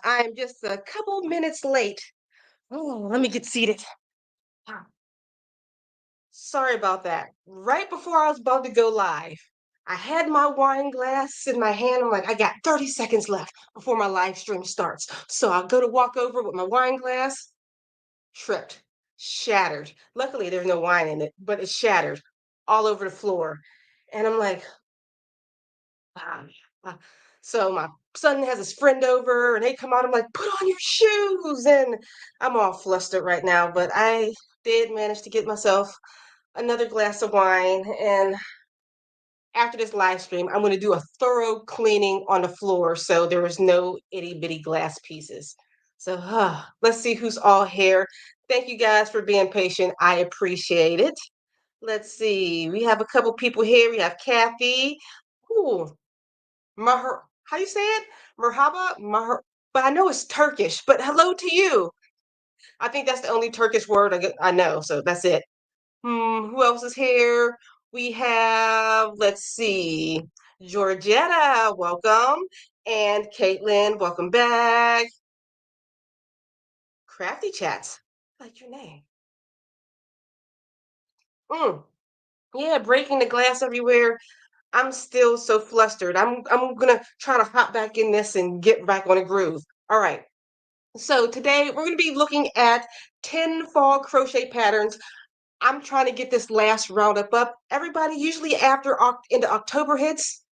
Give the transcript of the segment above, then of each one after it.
I'm just a couple minutes late. Oh, let me get seated. Ah, sorry about that. Right before I was about to go live, I had my wine glass in my hand. I'm like, I got 30 seconds left before my live stream starts. So I'll go to walk over with my wine glass, tripped, shattered. Luckily, there's no wine in it, but it's shattered all over the floor. And I'm like, ah, ah. So my son has his friend over and they come out. I'm like, put on your shoes. And I'm all flustered right now, but I did manage to get myself another glass of wine. And after this live stream, I'm going to do a thorough cleaning on the floor so there is no itty bitty glass pieces. So let's see who's all here. Thank you guys for being patient. I appreciate it. Let's see. We have a couple people here. We have Kathy. Ooh, how do you say it? Merhaba? But I know it's Turkish, but hello to you. I think that's the only Turkish word I know, so that's it. Who else is here? We have, let's see, Georgetta, welcome. And Caitlin, welcome back. Crafty Chats, I like your name. Mm, yeah, breaking the glass everywhere. I'm still so flustered. I'm gonna try to hop back in this and get back on a groove. All right. So today we're going to be looking at 10 fall crochet patterns. I'm trying to get this last roundup up. Everybody, usually after into October hits,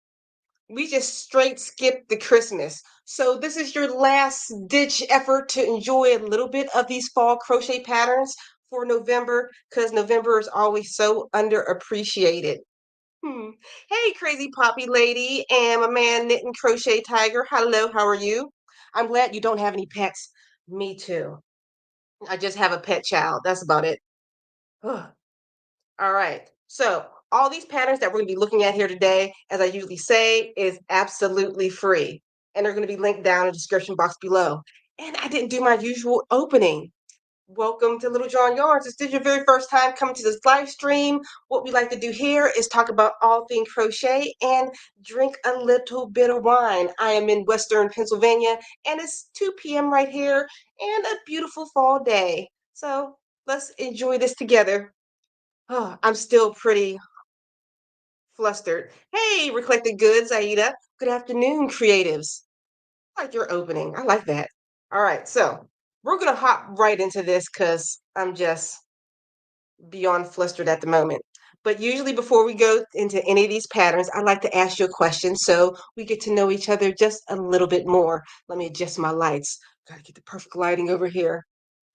we just straight skip the Christmas. So this is your last ditch effort to enjoy a little bit of these fall crochet patterns for November because November is always so underappreciated. Hmm. Hey, crazy poppy lady and my man knitting crochet tiger. Hello, how are you? I'm glad you don't have any pets. Me too. I just have a pet child. That's about it. Ugh. All right. So all these patterns that we're going to be looking at here today, as I usually say, is absolutely free. And they're going to be linked down in the description box below. And I didn't do my usual opening. Welcome to Little John Yarns. If this is your very first time coming to this live stream, what we like to do here is talk about all things crochet and drink a little bit of wine. I am in Western Pennsylvania and it's 2 p.m. right here and a beautiful fall day. So let's enjoy this together. Oh, I'm still pretty flustered. Hey, Reflected Goods, Aida. Good afternoon, creatives. I like your opening. I like that. All right, so we're going to hop right into this because I'm just beyond flustered at the moment. But usually, before we go into any of these patterns, I'd like to ask you a question so we get to know each other just a little bit more. Let me adjust my lights. Got to get the perfect lighting over here.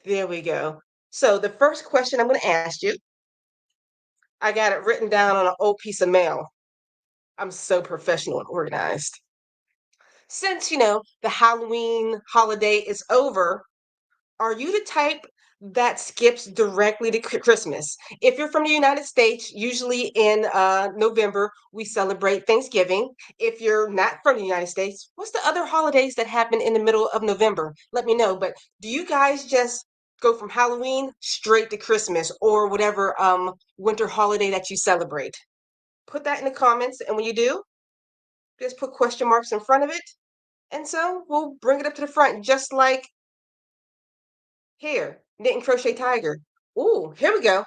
There we go. So, the first question I'm going to ask you, I got it written down on an old piece of mail. I'm so professional and organized. Since, the Halloween holiday is over, are you the type that skips directly to Christmas? If you're from the United States, usually in November, we celebrate Thanksgiving. If you're not from the United States, what's the other holidays that happen in the middle of November? Let me know. But do you guys just go from Halloween straight to Christmas or whatever winter holiday that you celebrate? Put that in the comments. And when you do, just put question marks in front of it. And so we'll bring it up to the front, just like here, knit and crochet tiger. Ooh, here we go.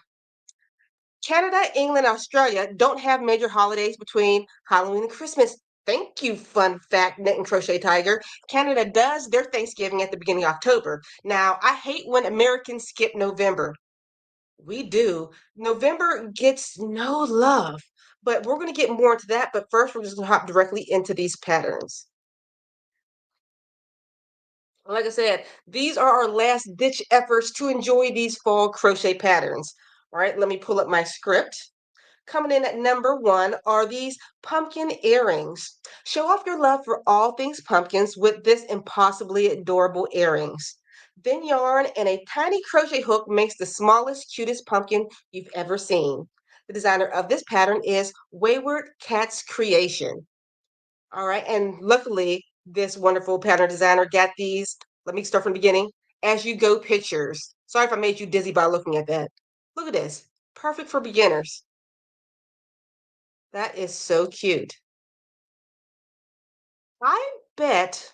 Canada, England, Australia don't have major holidays between Halloween and Christmas. Thank you, fun fact, knit and crochet tiger. Canada does their Thanksgiving at the beginning of October. Now, I hate when Americans skip November. We do. November gets no love, but we're going to get more into that. But first, we're just going to hop directly into these patterns. Like I said, these are our last ditch efforts to enjoy these fall crochet patterns. All right, let me pull up my script. Coming in at number one are these pumpkin earrings. Show off your love for all things pumpkins with this impossibly adorable earrings. Then yarn and a tiny crochet hook makes the smallest, cutest pumpkin you've ever seen. The designer of this pattern is Wayward Cat's Creation. All right. And luckily, this wonderful pattern designer got these. Let me start from the beginning. As you go pictures. Sorry if I made you dizzy by looking at that. Look at this. Perfect for beginners. That is so cute. I bet.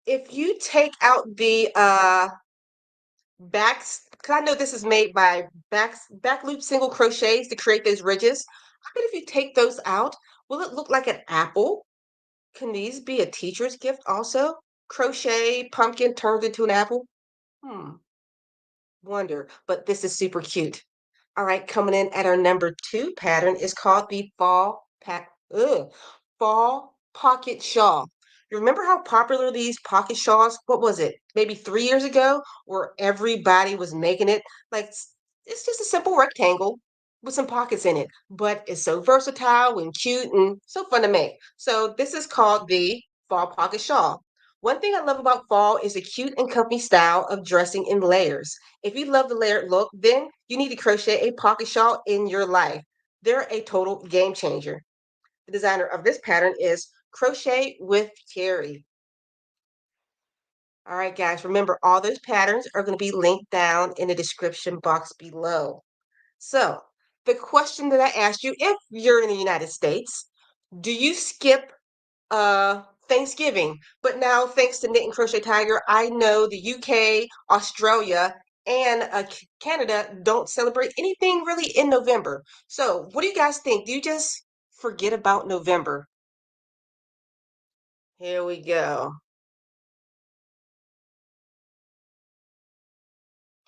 If you take out the backs, because I know this is made by back loop single crochets to create those ridges. I bet if you take those out, will it look like an apple? Can these be a teacher's gift also? Crochet pumpkin turned into an apple? Hmm, wonder, but this is super cute. All right, coming in at our number two pattern is called the fall pocket shawl. You remember how popular these pocket shawls? What was it? Maybe 3 years ago, where everybody was making it. Like it's just a simple rectangle with some pockets in it, but it's so versatile and cute and so fun to make. So this is called the fall pocket shawl. One thing I love about fall is the cute and comfy style of dressing in layers. If you love the layered look, then you need to crochet a pocket shawl in your life. They're a total game changer. The designer of this pattern is Crochet with Carrie. All right, guys, remember all those patterns are going to be linked down in the description box below. So, the question that I asked you, if you're in the United States, do you skip Thanksgiving? But now, thanks to Knit and Crochet Tiger, I know the UK, Australia, and Canada don't celebrate anything really in November. So, what do you guys think? Do you just forget about November? Here we go.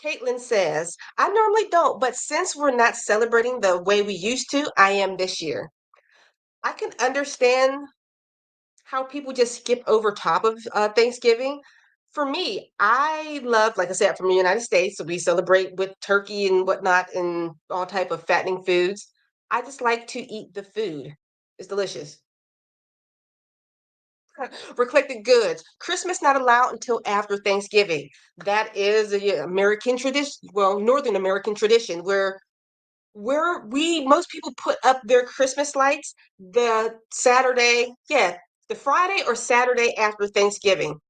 Caitlin says, I normally don't, but since we're not celebrating the way we used to, I am this year. I can understand how people just skip over top of Thanksgiving. For me, I love, like I said, from the United States, so we celebrate with turkey and whatnot and all type of fattening foods. I just like to eat the food. It's delicious. Reflected goods. Christmas not allowed until after Thanksgiving. That is a American tradition, well, Northern American tradition, where we most people put up their Christmas lights the Saturday, yeah, the Friday or Saturday after Thanksgiving.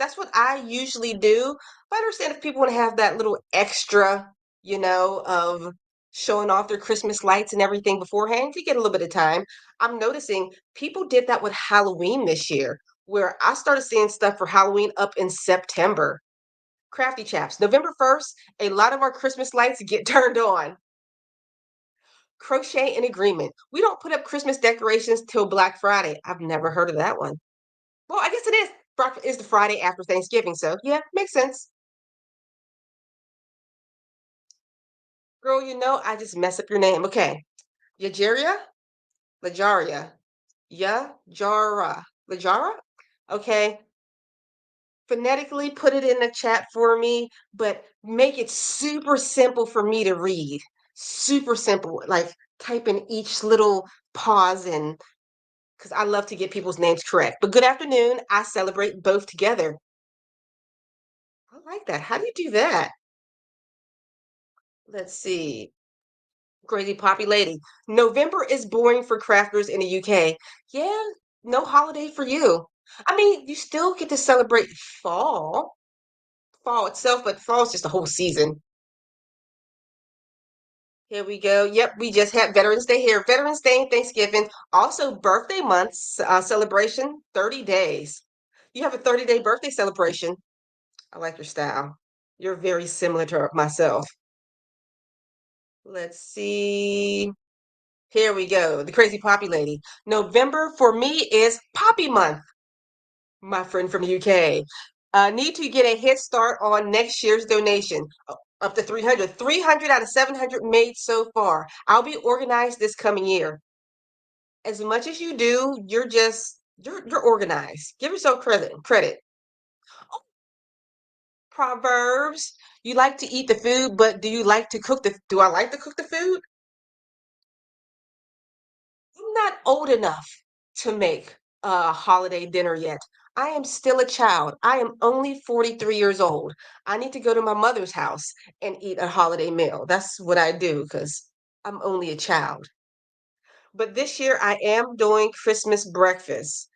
That's what I usually do. But I understand if people want to have that little extra, of showing off their Christmas lights and everything beforehand, you get a little bit of time. I'm noticing people did that with Halloween this year, where I started seeing stuff for Halloween up in September. Crafty chaps, November 1st, a lot of our Christmas lights get turned on. Crochet in agreement. We don't put up Christmas decorations till Black Friday. I've never heard of that one. Well, I guess it is. Is the Friday after Thanksgiving, so yeah, makes sense. Girl, I just mess up your name. Okay. Yajaria? Lajaria. Yajara. Lajara? Okay. Phonetically put it in the chat for me, but make it super simple for me to read. Super simple. Like type in each little pause in because I love to get people's names correct. But good afternoon. I celebrate both together. I like that. How do you do that? Let's see. Crazy Poppy Lady. November is boring for crafters in the UK. Yeah, no holiday for you. I mean, you still get to celebrate fall itself, but fall is just a whole season. Here we go. Yep, we just had Veterans Day here. Veterans Day and Thanksgiving. Also, birthday months celebration, 30 days. You have a 30-day birthday celebration. I like your style. You're very similar to myself. Let's see. Here we go. The crazy poppy lady. November for me is Poppy Month, my friend from the UK. Need to get a head start on next year's donation. Up to 300. 300 out of 700 made so far. I'll be organized this coming year. As much as you do, you're organized. Give yourself credit. Oh, Proverbs. You like to eat the food, but do I like to cook the food? I'm not old enough to make a holiday dinner yet. I am still a child. I am only 43 years old. I need to go to my mother's house and eat a holiday meal. That's what I do because I'm only a child. But this year I am doing Christmas breakfast.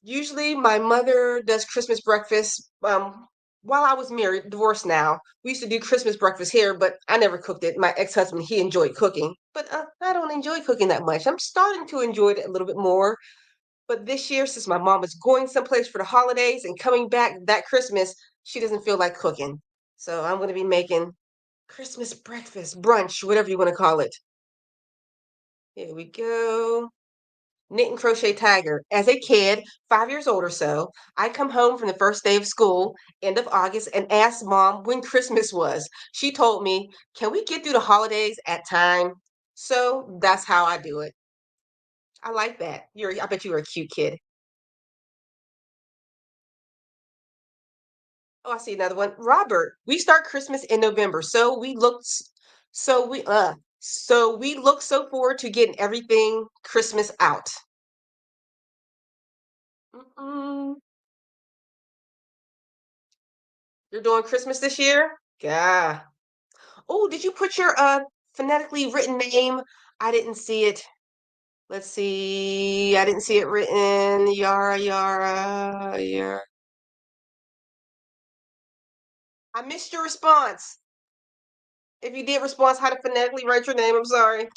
Usually my mother does Christmas breakfast while I was married, divorced now. We used to do Christmas breakfast here, but I never cooked it. My ex-husband, he enjoyed cooking, but I don't enjoy cooking that much. I'm starting to enjoy it a little bit more. But this year, since my mom is going someplace for the holidays and coming back that Christmas, she doesn't feel like cooking. So I'm going to be making Christmas breakfast, brunch, whatever you want to call it. Here we go. Knit and crochet tiger. As a kid, 5 years old or so, I come home from the first day of school, end of August, and asked mom when Christmas was. She told me, "Can we get through the holidays at time?" So that's how I do it. I like that. I bet you were a cute kid. Oh, I see another one. Robert, we start Christmas in November, so we look so forward to getting everything Christmas out. Mm-mm. You're doing Christmas this year? Yeah. Oh, did you put your phonetically written name? I didn't see it. Let's see. I didn't see it written. Yara, Yara, Yara. I missed your response. If you did response, how to phonetically write your name, I'm sorry.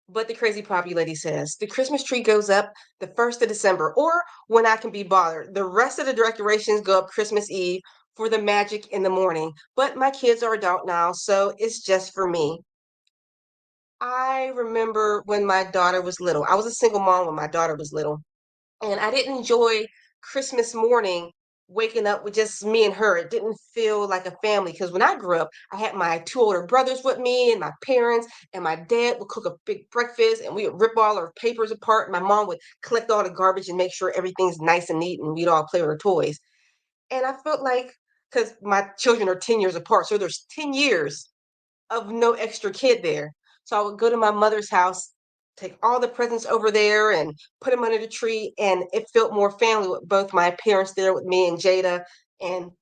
But the crazy poppy lady says the Christmas tree goes up the 1st of December, or when I can be bothered. The rest of the decorations go up Christmas Eve for the magic in the morning. But my kids are adult now, so it's just for me. I remember when my daughter was little. I was a single mom when my daughter was little, and I didn't enjoy Christmas morning waking up with just me and her. It didn't feel like a family because when I grew up, I had my two older brothers with me and my parents, and my dad would cook a big breakfast and we would rip all our papers apart. My mom would collect all the garbage and make sure everything's nice and neat and we'd all play with our toys. And I felt like because my children are 10 years apart, so there's 10 years of no extra kid there. So I would go to my mother's house, take all the presents over there and put them under the tree. And it felt more family with both my parents there with me and Jada. And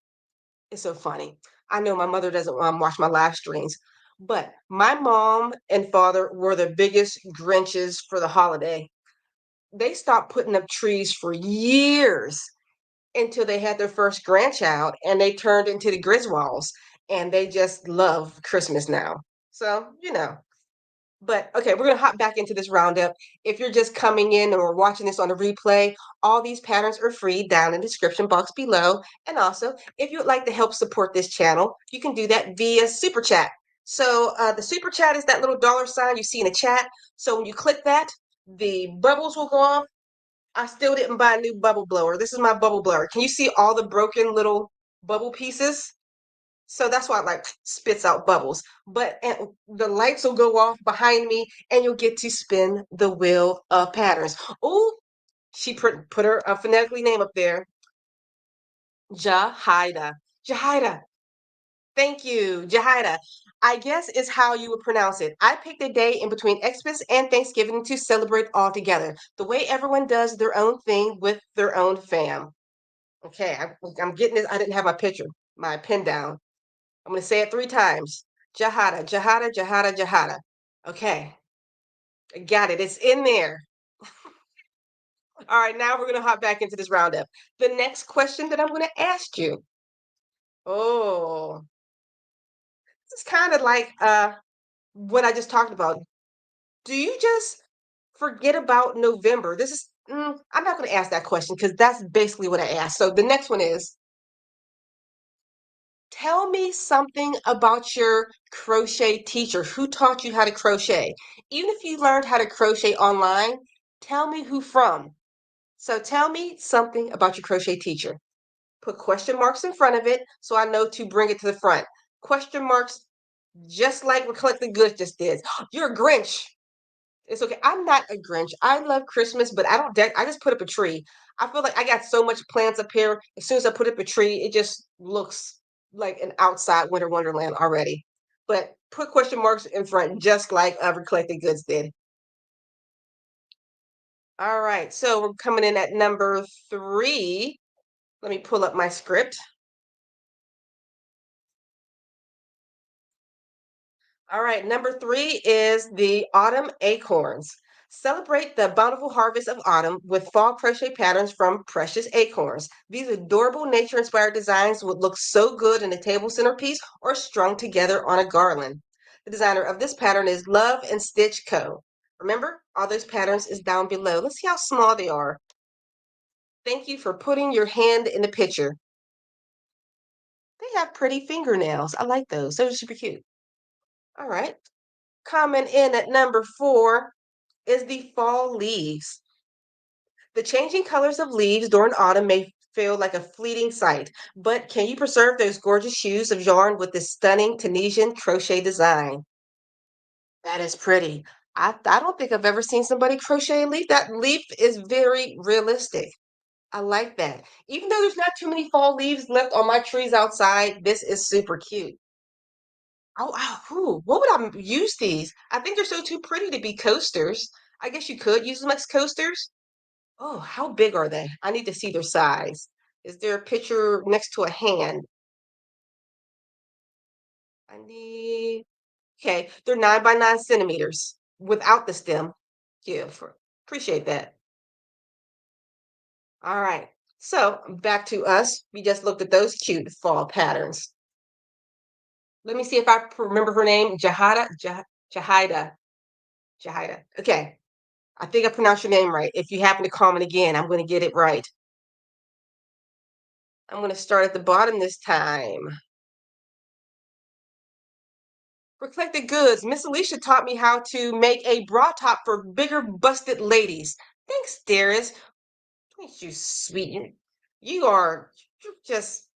it's so funny. I know my mother doesn't watch my live streams, but my mom and father were the biggest Grinches for the holiday. They stopped putting up trees for years until they had their first grandchild and they turned into the Griswolds and they just love Christmas now. So, but okay, we're going to hop back into this roundup. If you're just coming in and we're watching this on a replay, all these patterns are free down in the description box below. And also, if you would like to help support this channel, you can do that via Super Chat. So the Super Chat is that little dollar sign you see in the chat. So when you click that, the bubbles will go off. I still didn't buy a new bubble blower. This is my bubble blower. Can you see all the broken little bubble pieces? So that's why it like spits out bubbles. But and the lights will go off behind me and you'll get to spin the wheel of patterns. Oh, she put her phonetically name up there. Jahida. Jahida. Thank you, Jahida. I guess is how you would pronounce it. I picked a day in between Xmas and Thanksgiving to celebrate all together, the way everyone does their own thing with their own fam. Okay, I'm getting this. I didn't have my picture, my pen down. I'm going to say it 3 times. Jahada, Jahada, Jahada, Jahada. Okay, I got it. It's in there. All right, now we're going to hop back into this roundup. The next question that I'm going to ask you. Oh, this is kind of like what I just talked about. Do you just forget about November? I'm not going to ask that question because that's basically what I asked. So the next one is, tell me something about your crochet teacher. Who taught you how to crochet? Even if you learned how to crochet online, tell me who from. So tell me something about your crochet teacher. Put question marks in front of it so I know to bring it to the front. Question marks, just like what Collected Goods just did. You're a Grinch. It's okay. I'm not a Grinch. I love Christmas, but I don't deck. I just put up a tree. I feel like I got so much plants up here. As soon as I put up a tree, it just looks like an outside winter wonderland already. But put question marks in front, just like other Collected Goods did. All right. So we're coming in at number 3. Let me pull up my script. All right, number 3 is the autumn acorns. Celebrate the bountiful harvest of autumn with fall crochet patterns from Precious Acorns. These adorable nature-inspired designs would look so good in a table centerpiece or strung together on a garland. The designer of this pattern is Love and Stitch Co. Remember, all those patterns is down below. Let's see how small they are. Thank you for putting your hand in the picture. They have pretty fingernails. I like those. Those are super cute. All right. Coming in at number 4 is the fall leaves. The changing colors of leaves during autumn may feel like a fleeting sight, but can you preserve those gorgeous hues of yarn with this stunning Tunisian crochet design? That is pretty. I don't think I've ever seen somebody crochet a leaf. That leaf is very realistic. I like that. Even though there's not too many fall leaves left on my trees outside, this is super cute. Ooh, what would use these? I think they're so too pretty to be coasters. I guess you could use them as coasters. Oh, how big are they? I need to see their size. Is there a picture next to a hand? I need, okay, they're 9 by 9 centimeters without the stem. Yeah, appreciate that. All right. So back to us. We just looked at those cute fall patterns. Let me see if I remember her name. Jahida. Jahida. Okay. I think I pronounced your name right. If you happen to comment again, I'm going to get it right. I'm going to start at the bottom this time. Eclectic Goods. Miss Alicia taught me how to make a bra top for bigger busted ladies. Thanks, dearest. Ain't you sweet? You are you're just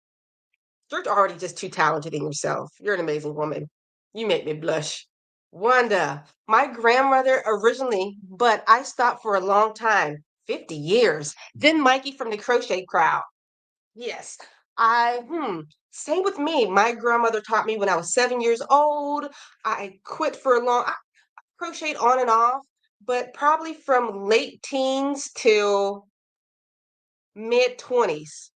you're already just too talented in yourself. You're an amazing woman. You make me blush. Wanda, my grandmother originally, but I stopped for a long time, 50 years. Then Mikey from the crochet crowd. Yes, same with me. My grandmother taught me when I was 7 years old. I quit for a I crocheted on and off, but probably from late teens till mid 20s.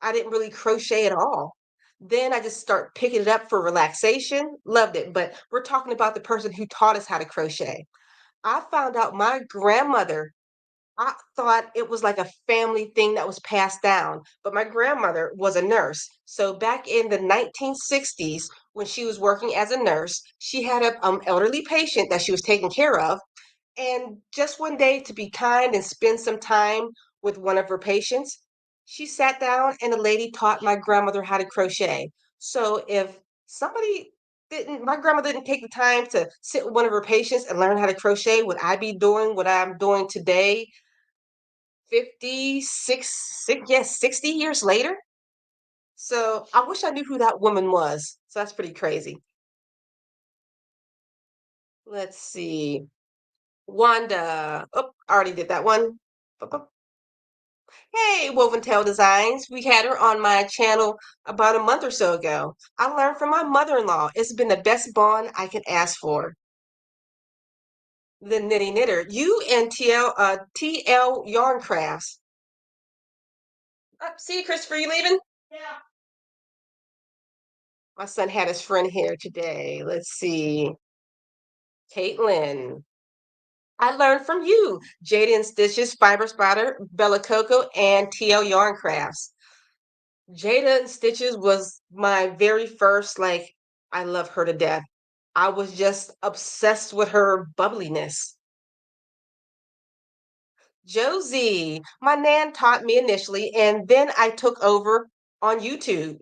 I didn't really crochet at all. Then I just start picking it up for relaxation. Loved it. But we're talking about the person who taught us how to crochet. I found out my grandmother, I thought it was like a family thing that was passed down, but my grandmother was a nurse. So back in the 1960s, when she was working as a nurse, she had a elderly patient that she was taking care of. And just one day, to be kind and spend some time with one of her patients, she sat down and the lady taught my grandmother how to crochet. So if somebody my grandmother didn't take the time to sit with one of her patients and learn how to crochet, would I be doing what I'm doing today, 60 years later? So I wish I knew who that woman was. So that's pretty crazy. Let's see. Wanda. Oh, I already did that one. Hey, Woven Tail Designs. We had her on my channel about a month or so ago. I learned from my mother-in-law. It's been the best bond I could ask for. The Knitty Knitter. You and TL Yarn Crafts. See you, Christopher. You leaving? Yeah. My son had his friend here today. Let's see. Caitlin. I learned from you. Jaden Stitches, Fiber Spider, Bella Coco, and TL Yarn Crafts. Jada and Stitches was my very first, like, I love her to death. I was just obsessed with her bubbliness. Josie, my nan taught me initially, and then I took over on YouTube.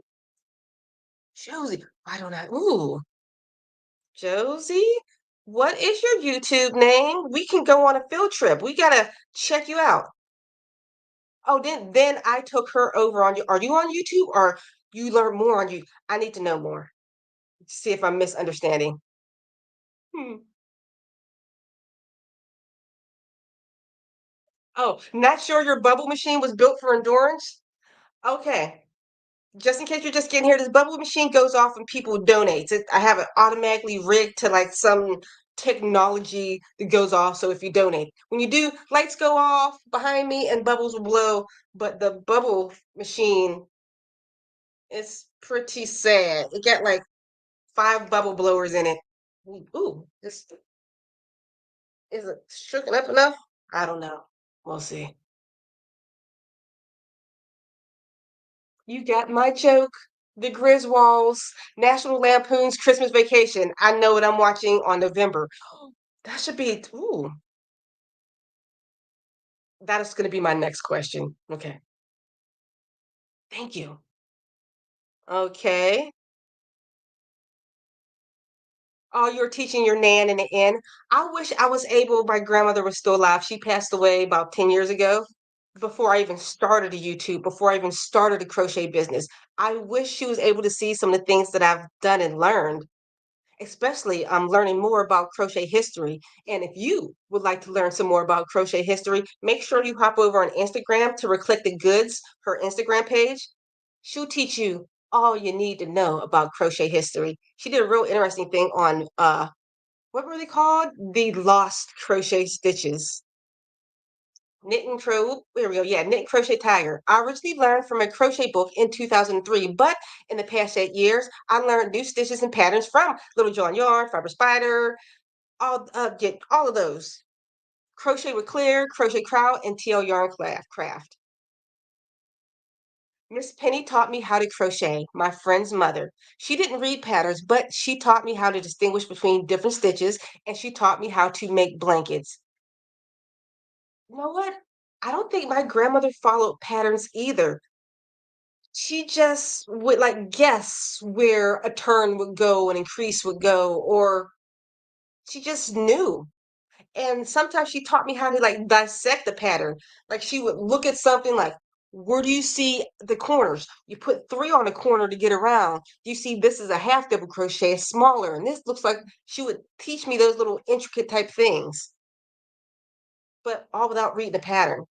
Josie, I don't know. Ooh, Josie, what is your YouTube name? We can go on a field trip. We gotta check you out. Oh, then I took her over on you. Are you on YouTube or you learn more on you? I need to know more. See if I'm misunderstanding. Hmm. Oh, not sure your bubble machine was built for endurance? Okay. Just in case you're just getting here, this bubble machine goes off when people donate. I have it automatically rigged to like some technology that goes off. So if you donate, when you do, lights go off behind me and bubbles will blow. But the bubble machine is pretty sad. It got like 5 bubble blowers in it. Ooh, this is it shooken up enough? I don't know. We'll see. You got my joke. The Griswolds, National Lampoon's Christmas Vacation. I know what I'm watching on November. That should be, ooh, that is going to be my next question. Okay. Thank you. Okay. Oh, you're teaching your nan in the inn. I wish I was able, my grandmother was still alive. She passed away about 10 years ago. Before I even started a YouTube, before I even started a crochet business. I wish she was able to see some of the things that I've done and learned, especially learning more about crochet history. And if you would like to learn some more about crochet history, make sure you hop over on Instagram to Reclick the Goods, her Instagram page. She'll teach you all you need to know about crochet history. She did a real interesting thing on what were they called? The lost crochet stitches. Knit and there we go. Yeah, knit and crochet tiger. I originally learned from a crochet book in 2003, but in the past 8 years, I learned new stitches and patterns from Little John Yarn, Fiber Spider, get all of those. Crochet with Clear, Crochet Crowd, and TL Yarn Craft. Miss Penny taught me how to crochet, my friend's mother. She didn't read patterns, but she taught me how to distinguish between different stitches, and she taught me how to make blankets. You know what? I don't think my grandmother followed patterns either. She just would like guess where a turn would go, an increase would go, or she just knew. And sometimes she taught me how to like dissect the pattern. Like she would look at something like, where do you see the corners? You put three on the corner to get around. You see this is a half double crochet, it's smaller, and this looks like she would teach me those little intricate type things, but all without reading the pattern.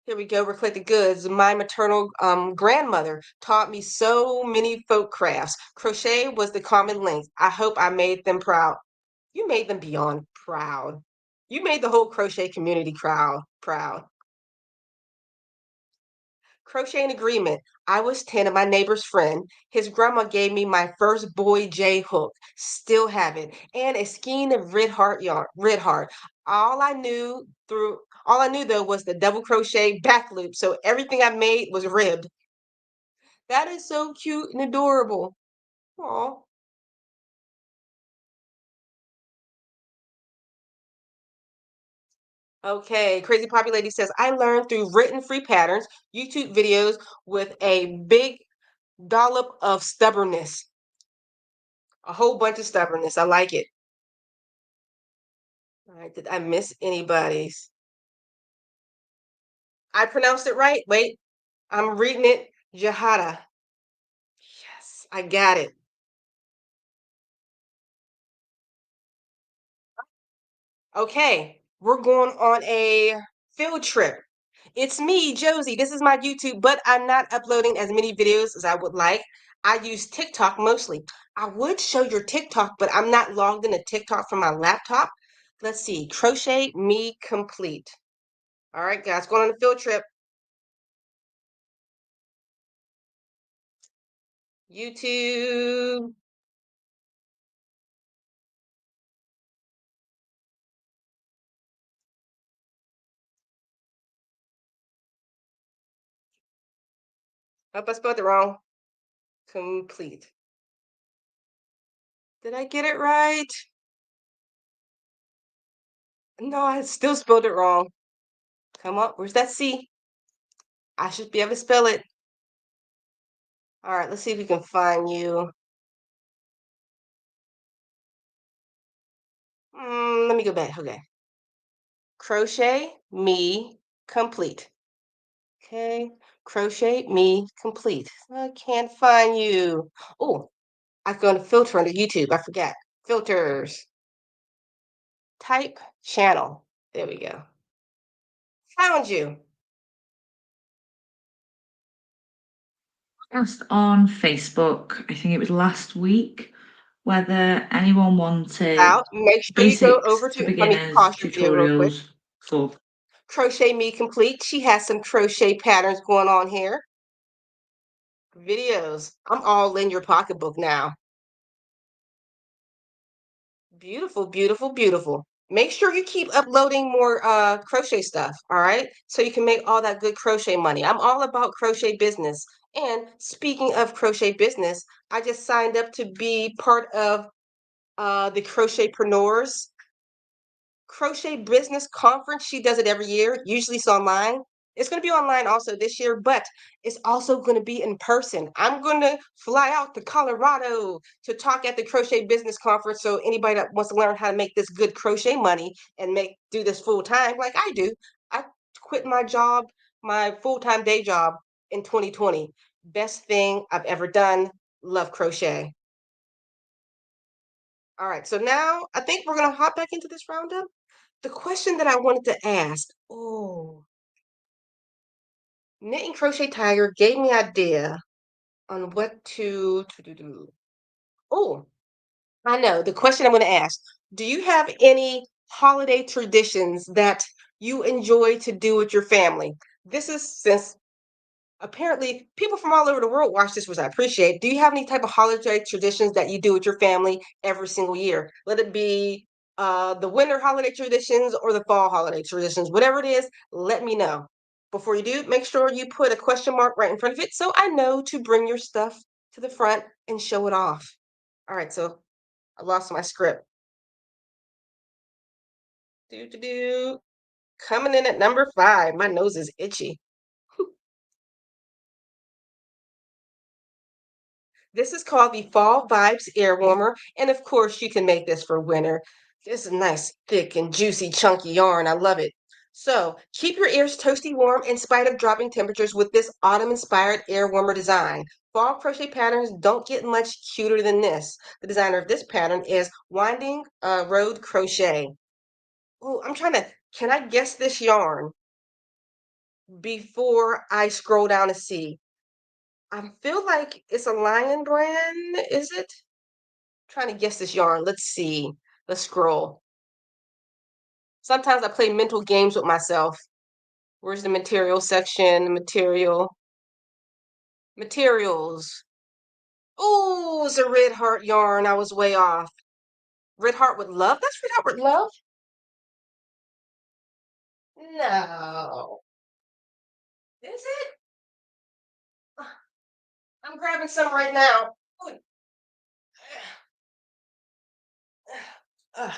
Here we go, Reclick the Goods. My maternal grandmother taught me so many folk crafts. Crochet was the common link. I hope I made them proud. You made them beyond proud. You made the whole crochet community proud. Crochet in agreement. I was 10 and my neighbor's friend. His grandma gave me my first boy J hook. Still have it. And a skein of red heart. All I knew though was the double crochet back loop. So everything I made was ribbed. That is so cute and adorable. Aw. Okay, Crazy Poppy Lady says, I learned through written free patterns, YouTube videos with a big dollop of stubbornness. A whole bunch of stubbornness. I like it. All right, did I miss anybody's? I pronounced it right. Wait, I'm reading it. Jahada. Yes, I got it. Okay, we're going on a field trip. It's me, Josie. This is my YouTube, but I'm not uploading as many videos as I would like. I use TikTok mostly. I would show your TikTok, but I'm not logged into TikTok from my laptop. Let's see. Crochet Me Complete. All right, guys, going on a field trip. YouTube. Hope I spelled it wrong. Complete. Did I get it right? No, I still spelled it wrong. Come on, where's that C? I should be able to spell it. All right, let's see if we can find you. Let me go back. Okay. Crochet Me Complete. Okay. Crochet Me Complete. I can't find you. Oh, I've gone to filter under YouTube. I forgot. Filters. Type channel. There we go. Found you. Asked on Facebook, I think it was last week, whether anyone wanted Out. Make sure you go basics over to to, let me beginners pause your video real quick. tutorials for. Crochet Me Complete. She has some crochet patterns going on here. Videos. I'm all in your pocketbook now. Beautiful, beautiful, beautiful. Make sure you keep uploading more crochet stuff, all right? So you can make all that good crochet money. I'm all about crochet business. And speaking of crochet business, I just signed up to be part of the crochetpreneurs crochet business conference. She does it every year. Usually it's online. It's going to be online also this year, but it's also going to be in person. I'm going to fly out to Colorado to talk at the crochet business conference. So anybody that wants to learn how to make this good crochet money and make do this full time like I do. I quit my job, my full-time day job in 2020. Best thing I've ever done. Love crochet. All right, so now I think we're gonna hop back into this roundup. The question that I wanted to ask, oh, Knit and Crochet Tiger gave me idea on what to do. Oh, I know. The question I'm going to ask, do you have any holiday traditions that you enjoy to do with your family? This is since apparently people from all over the world watch this, which I appreciate. Do you have any type of holiday traditions that you do with your family every single year? Let it be the winter holiday traditions or the fall holiday traditions, whatever it is, let me know. Before you do, make sure you put a question mark right in front of it so I know to bring your stuff to the front and show it off. All right, so I lost my script. Do do do. Coming in at number 5. My nose is itchy. This is called the Fall Vibes Air Warmer, and of course, you can make this for winter. This is nice, thick, and juicy, chunky yarn. I love it. So, keep your ears toasty warm in spite of dropping temperatures with this autumn-inspired air warmer design. Fall crochet patterns don't get much cuter than this. The designer of this pattern is Winding Road Crochet. Oh, I'm trying to, can I guess this yarn before I scroll down to see? I feel like it's a Lion brand, is it? Trying to guess this yarn. Let's see. Let's scroll. Sometimes I play mental games with myself. Where's the material section? Material. Materials. Oh, it's a red heart yarn. I was way off. Red heart with love? That's red heart with love? No. Is it? Ugh, I'm grabbing some right now. Ooh, ugh.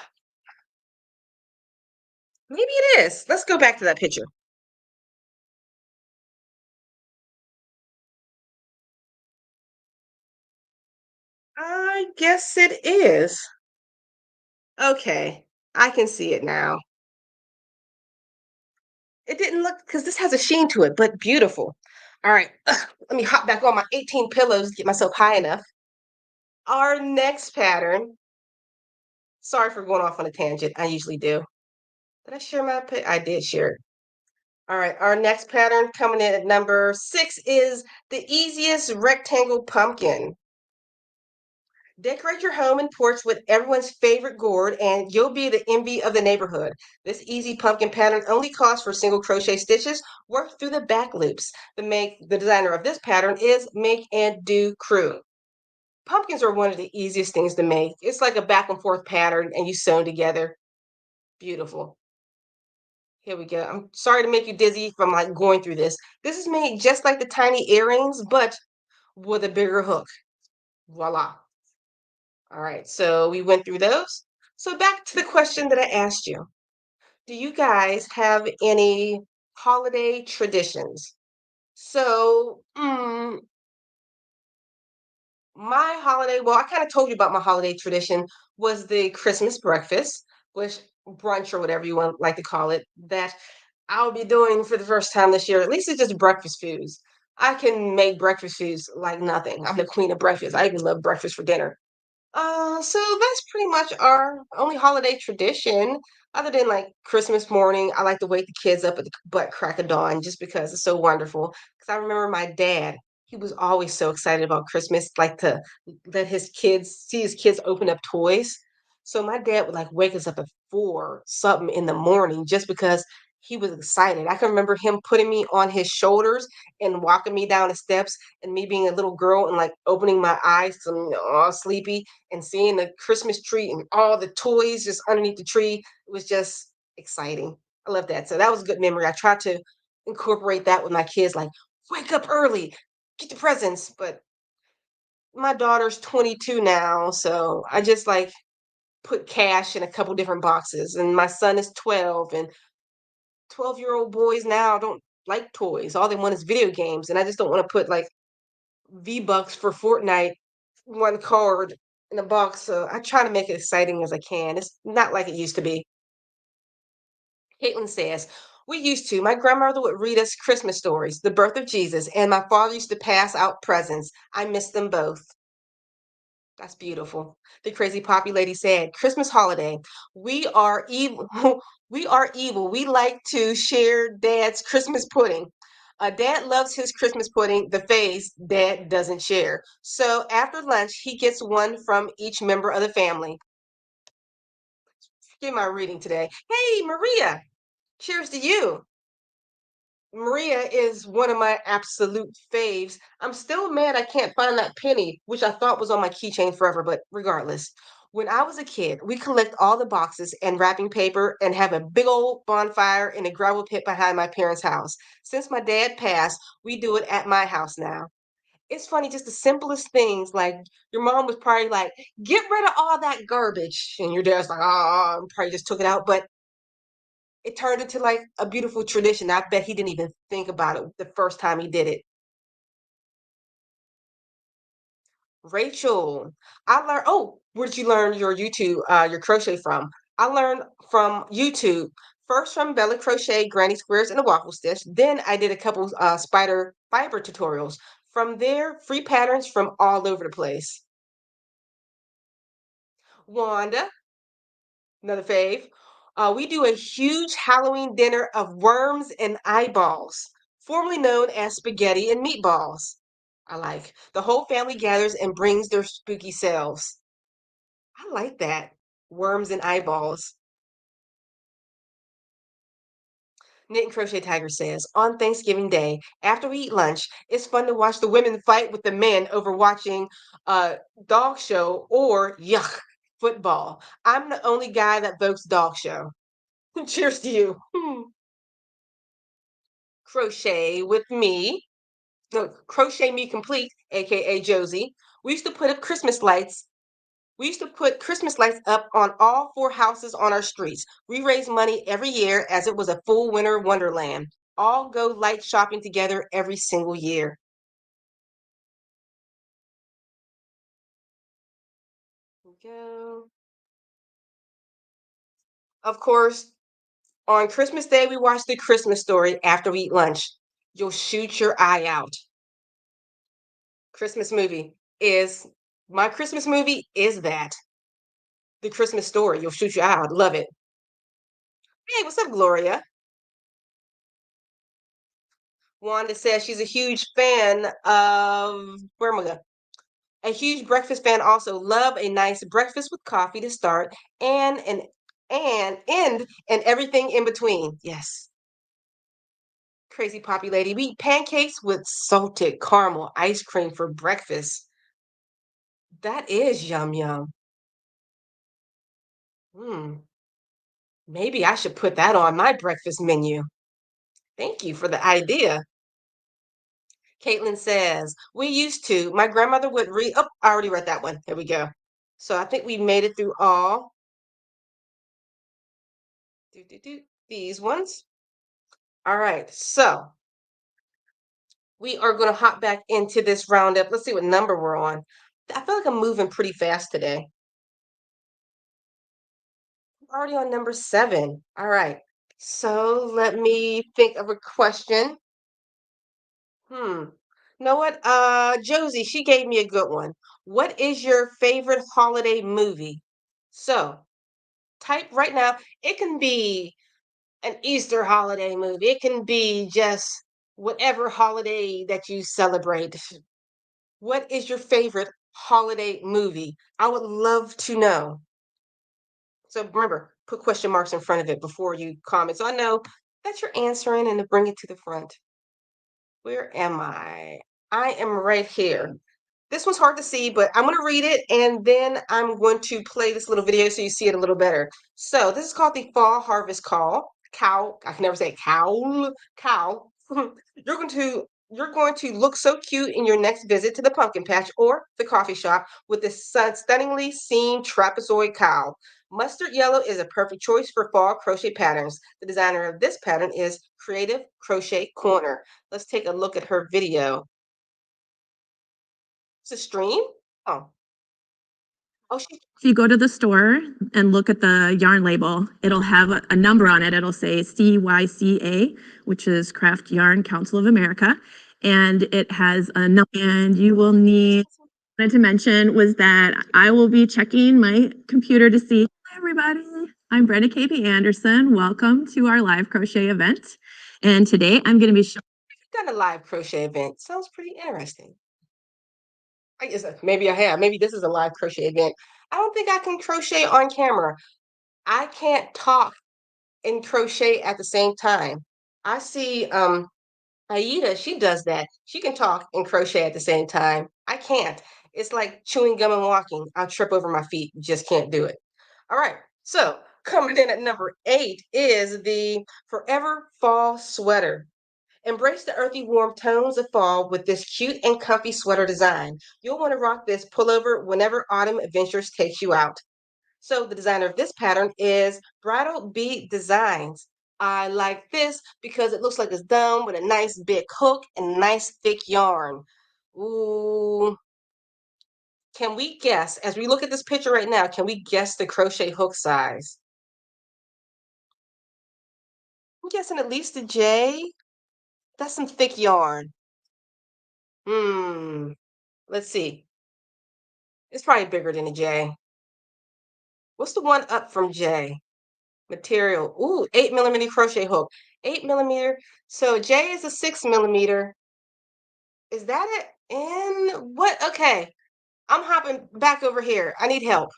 Maybe it is. Let's go back to that picture. I guess it is. Okay. I can see it now. It didn't look because this has a sheen to it, but beautiful. All right, let me hop back on my 18 pillows, get myself high enough. Our next pattern. Sorry for going off on a tangent. I usually do. Did I share my I did share it. All right, our next pattern coming in at number 6 is the easiest rectangle pumpkin. Decorate your home and porch with everyone's favorite gourd, and you'll be the envy of the neighborhood. This easy pumpkin pattern only calls for single crochet stitches. Work through the back loops. The designer of this pattern is Make and Do Crew. Pumpkins are one of the easiest things to make. It's like a back and forth pattern, and you sew together. Beautiful. Here we go. I'm sorry to make you dizzy from like going through this. This is made just like the tiny earrings, but with a bigger hook. Voila. All right, so we went through those. So back to the question that I asked you. Do you guys have any holiday traditions? So, my holiday, well, I kind of told you about my holiday tradition was the Christmas breakfast, which brunch or whatever you want like to call it, that I'll be doing for the first time this year. At least it's just breakfast foods. I can make breakfast foods like nothing. I'm the queen of breakfast. I even love breakfast for dinner. So that's pretty much our only holiday tradition, other than like Christmas morning. I like to wake the kids up at the butt crack of dawn just because it's so wonderful. Because I remember my dad, he was always so excited about Christmas, like to let his kids see his kids open up toys. So my dad would like wake us up at 4 something in the morning just because he was excited. I can remember him putting me on his shoulders and walking me down the steps and me being a little girl and like opening my eyes, so, all sleepy and seeing the Christmas tree and all the toys just underneath the tree. It was just exciting. I love that. So that was a good memory. I tried to incorporate that with my kids, like wake up early, get the presents. But my daughter's 22 now, so I just like put cash in a couple different boxes. And my son is 12, and 12-year-old boys now don't like toys. All they want is video games. And I just don't want to put like V-Bucks for Fortnite, one card in a box. So I try to make it exciting as I can. It's not like it used to be. Caitlin says, we used to. My grandmother would read us Christmas stories, the birth of Jesus, and my father used to pass out presents. I miss them both. That's beautiful. The crazy poppy lady said, Christmas holiday. We are evil. We are evil. We like to share dad's Christmas pudding. Dad loves his Christmas pudding, the phase dad doesn't share. So after lunch, he gets one from each member of the family. Get my reading today. Hey, Maria, cheers to you. Maria is one of my absolute faves. I'm still mad I can't find that penny, which I thought was on my keychain forever, but regardless. When I was a kid, we collect all the boxes and wrapping paper and have a big old bonfire in a gravel pit behind my parents' house. Since my dad passed, we do it at my house now. It's funny, just the simplest things like your mom was probably like, get rid of all that garbage. And your dad's like, oh, probably just took it out. But it turned into like a beautiful tradition. I bet he didn't even think about it the first time he did it. Rachel, I learned. Oh, where did you learn your crochet from? I learned from YouTube. First from Bella Crochet, Granny Squares, and a waffle stitch. Then I did a couple spider fiber tutorials. From there, free patterns from all over the place. Wanda, another fave. We do a huge Halloween dinner of worms and eyeballs, formerly known as spaghetti and meatballs. I like. The whole family gathers and brings their spooky selves. I like that. Worms and eyeballs. Knit and Crochet Tiger says, on Thanksgiving Day, after we eat lunch, it's fun to watch the women fight with the men over watching a dog show or, yuck, football. I'm the only guy that votes dog show. Cheers to you. Crochet with me. No, Crochet Me Complete, aka Josie. We used to put up Christmas lights. We used to put Christmas lights up on all four houses on our streets. We raised money every year as it was a full winter wonderland. All go light shopping together every single year. Here we go. Of course, on Christmas Day, we watch the Christmas story after we eat lunch. You'll shoot your eye out. Christmas movie is my Christmas movie is that the Christmas story. You'll shoot your eye out. Love it. Hey, what's up, Gloria? Wanda says she's a huge fan of where am I going? A huge breakfast fan also. Love a nice breakfast with coffee to start and end and everything in between. Yes. Crazy poppy lady. We eat pancakes with salted caramel ice cream for breakfast. That is yum yum. Hmm. Maybe I should put that on my breakfast menu. Thank you for the idea. Caitlin says, we used to. My grandmother would read. Oh, I already read that one. Here we go. So I think we made it through all these ones. All right. So we are going to hop back into this roundup. Let's see what number we're on. I feel like I'm moving pretty fast today. I'm already on number 7. All right. So let me think of a question. Hmm. You know what? Josie, she gave me a good one. What is your favorite holiday movie? So type right now. It can be an Easter holiday movie. It can be just whatever holiday that you celebrate. What is your favorite holiday movie? I would love to know. So remember, put question marks in front of it before you comment. So I know that you're answering and to bring it to the front. Where am I? I am right here. This one's hard to see, but I'm going to read it and then I'm going to play this little video so you see it a little better. So this is called the Fall Harvest Call. Cow. I can never say cow. Cow. You're going to you're going to look so cute in your next visit to the pumpkin patch or the coffee shop with this stunningly seamed trapezoid cowl. Mustard yellow is a perfect choice for fall crochet patterns. The designer of this pattern is Creative Crochet Corner. Let's take a look at her video. It's a stream? Oh, oh, she. If you go to the store and look at the yarn label, it'll have a number on it. It'll say CYCA, which is Craft Yarn Council of America, and it has a number. And you will need, wanted to mention was that I will be checking my computer to see. Hi, everybody. I'm Brenda KB Anderson. Welcome to our live crochet event. And today I'm going to be showing. Done a live crochet event. Sounds pretty interesting. I guess maybe I have. Maybe this is a live crochet event. I don't think I can crochet on camera. I can't talk and crochet at the same time. I see Aida, she does that. She can talk and crochet at the same time. I can't. It's like chewing gum and walking. I'll trip over my feet. Just can't do it. All right. So coming in at number 8 is the Forever Fall Sweater. Embrace the earthy, warm tones of fall with this cute and comfy sweater design. You'll want to rock this pullover whenever autumn adventures takes you out. So the designer of this pattern is Bridal Bead Designs. I like this because it looks like it's done with a nice big hook and nice thick yarn. Ooh, can we guess, as we look at this picture right now, can we guess the crochet hook size? I'm guessing at least a J. That's some thick yarn. Let's see. It's probably bigger than a J. What's the one up from J? Material. Ooh, 8mm crochet hook. 8mm. So J is a 6mm. Is that it? And what? Okay. I'm hopping back over here. I need help.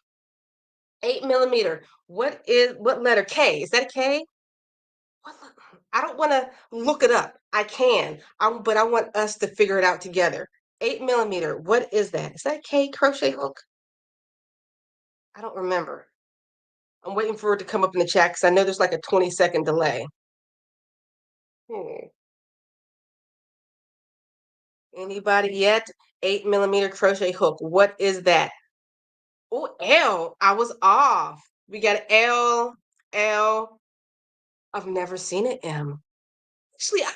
8mm. What letter? K. Is that a K? I don't want to look it up. I can. But I want us to figure it out together. 8mm. What is that? Is that a K crochet hook? I don't remember. I'm waiting for it to come up in the chat because I know there's like a 20-second delay. Hmm. Anybody yet? 8mm crochet hook. What is that? Oh, L. I was off. We got L, L. I've never seen an M. Actually, I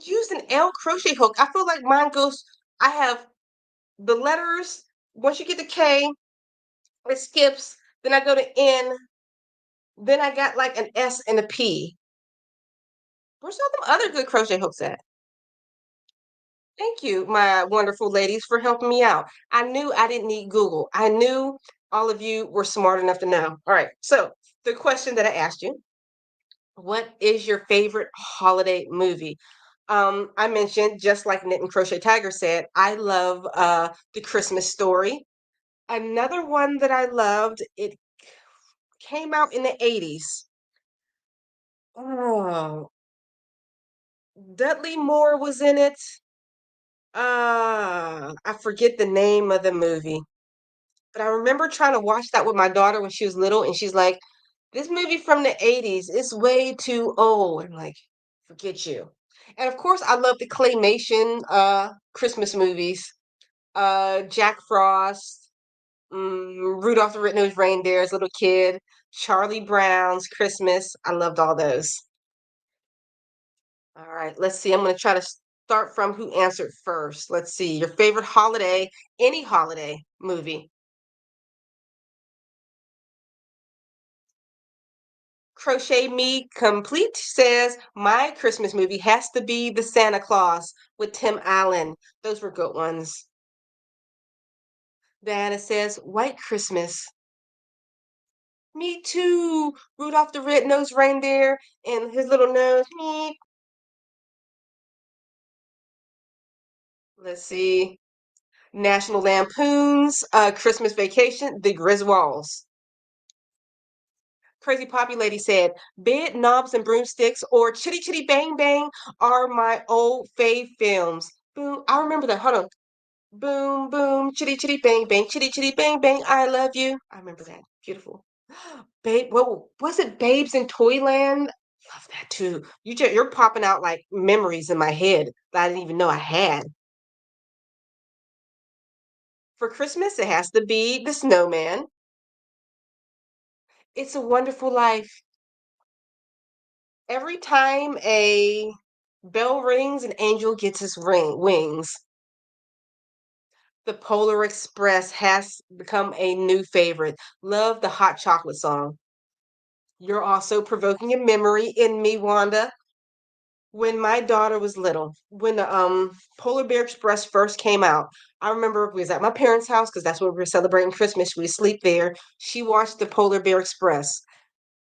used an L crochet hook. I feel like mine goes, I have the letters. Once you get to K, it skips. Then I go to N. Then I got like an S and a P. Where's all them other good crochet hooks at? Thank you, my wonderful ladies, for helping me out. I knew I didn't need Google. I knew all of you were smart enough to know. All right. So the question that I asked you, what is your favorite holiday movie? I mentioned, just like Knit and Crochet Tiger said, I love The Christmas Story. Another one that I loved, it came out in the 80s. Oh, Dudley Moore was in it. I forget the name of the movie. But I remember trying to watch that with my daughter when she was little, and she's like, "This movie from the 80s is way too old." I'm like, "Forget you." And of course, I love the claymation Christmas movies. Jack Frost, Rudolph the Red-Nosed Reindeer as a little kid, Charlie Brown's Christmas. I loved all those. All right, let's see. I'm going to try to start from who answered first. Let's see. Your favorite holiday, any holiday movie. Crochet Me Complete says my Christmas movie has to be The Santa Claus with Tim Allen. Those were good ones. Diana says White Christmas. Me too. Rudolph the Red-Nosed Reindeer and his little nose. Me. Let's see. National Lampoon's Christmas Vacation, The Griswolds. Crazy Poppy Lady said, Bed, Knobs, and Broomsticks or Chitty Chitty Bang Bang are my old fave films. Boom. I remember that. Hold on. Boom, boom, chitty chitty bang bang, chitty chitty bang bang, I love you. I remember that. Beautiful. Babe, what was it? Babes in Toyland? Love that too. You're popping out like memories in my head that I didn't even know I had. For Christmas, it has to be the snowman. It's a Wonderful Life. Every time a bell rings, an angel gets his wings. The Polar Express has become a new favorite. Love the hot chocolate song. You're also provoking a memory in me, Wanda. When my daughter was little, when the Polar Bear Express first came out, I remember we was at my parents' house because that's where we were celebrating Christmas. We sleep there. She watched the Polar Bear Express.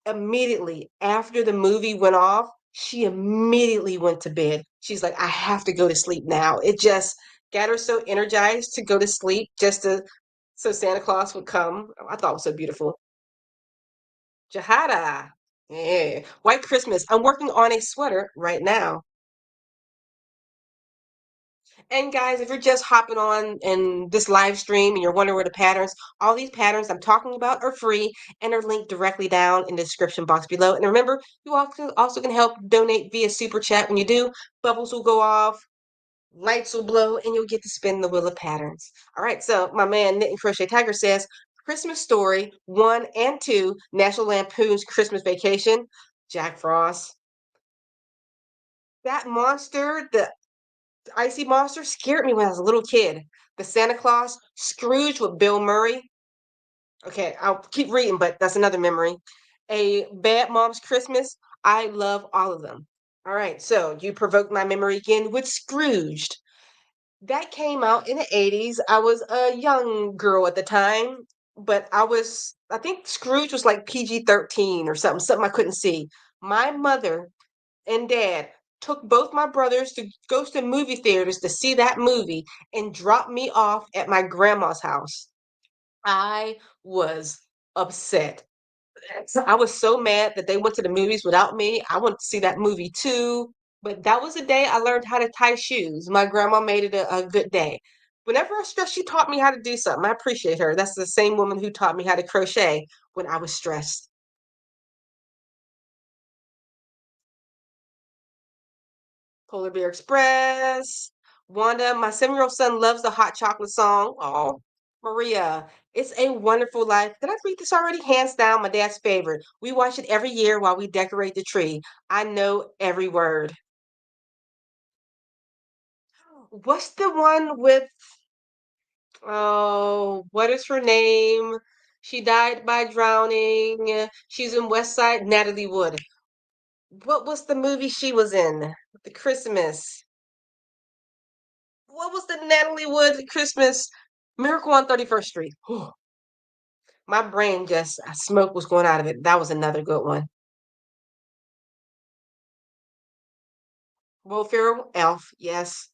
Immediately after the movie went off, she immediately went to bed. She's like, I have to go to sleep now. It just got her so energized to go to sleep just to so Santa Claus would come. I thought it was so beautiful. Jahada. Yeah. White Christmas. I'm working on a sweater right now. And guys, if you're just hopping on in this live stream and you're wondering where the patterns, all these patterns I'm talking about are free and are linked directly down in the description box below. And remember, you also can help donate via super chat. When you do, bubbles will go off, lights will blow, and you'll get to spin the wheel of patterns. All right, so my man Knit and Crochet Tiger says, Christmas Story 1 and 2, National Lampoon's Christmas Vacation, Jack Frost. That monster, the Icy Monster scared me when I was a little kid. The Santa Claus, Scrooge with Bill Murray. Okay, I'll keep reading, but that's another memory. A Bad Mom's Christmas. I love all of them. All right, so you provoked my memory again with Scrooged. That came out in the 80s. I was a young girl at the time, but I think Scrooge was like PG-13 or something I couldn't see. My mother and dad took both my brothers to go to movie theaters to see that movie and dropped me off at my grandma's house. I was upset. I was so mad that they went to the movies without me. I wanted to see that movie too. But that was the day I learned how to tie shoes. My grandma made it a good day. Whenever I was stressed, she taught me how to do something. I appreciate her. That's the same woman who taught me how to crochet when I was stressed. Polar Bear Express. Wanda, my 7-year-old son loves the hot chocolate song. Oh, Maria, It's a Wonderful Life. Did I read this already? Hands down, my dad's favorite. We watch it every year while we decorate the tree. I know every word. What's the one with, oh, what is her name? She died by drowning. She's in West Side, Natalie Wood. What was the movie she was in? The Christmas. What was the Natalie Wood Christmas Miracle on 31st Street? My brain just smoke was going out of it. That was another good one. Will Ferrell, Elf, yes.